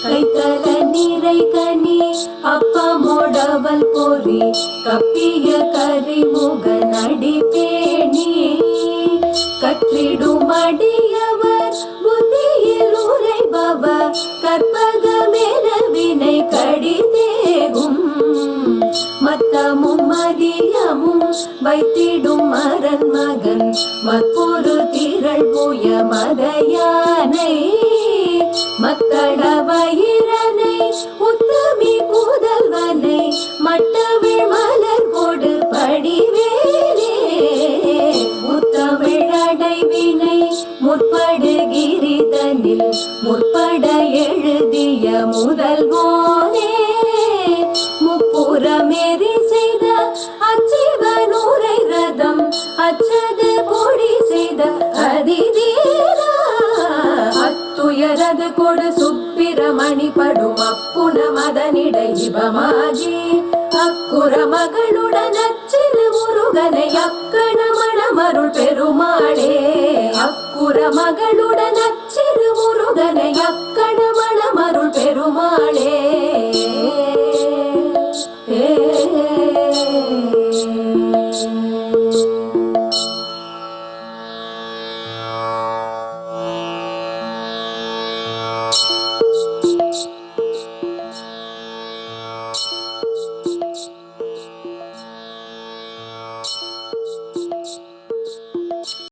கைத்தல நீரை கனி அப்பமோடவல் பொறி கப்பிய கரிமுக நடிப்பேணி கற்றிடும் அடியவர் புத்தியில் உரைபவர் கற்பகமென வினை கடிதேகும் மத்தமும் மதியமும் வைத்திடும் மரன் மகன் மற்பொரு திரள் புய மதையானை மக்கள வயிரனை உத்தமி புதல்வனை மட்டவிழ் மலர் கொடு படிவேலே முத்தமிழ் அடைவினை முற்படுகிரிதனில் முற்பட எழுதிய முதல்வோனே முப்புறமேறி செய்த அச்சிவனூரை ரதம் அச்சது பொடி செய்த அதிதீரா அத்துயரது கொடு சுப்பிரமணி படும் அப்புன மதனிடை இவமாகி அக்குற மகளுடன் அச்சிறு முருகனை அக்கண மணமருள் பெருமாளே அக்குற மகளுடன் அச்சிறு முருகனை அக்கண மணமருள் பெருமாளே.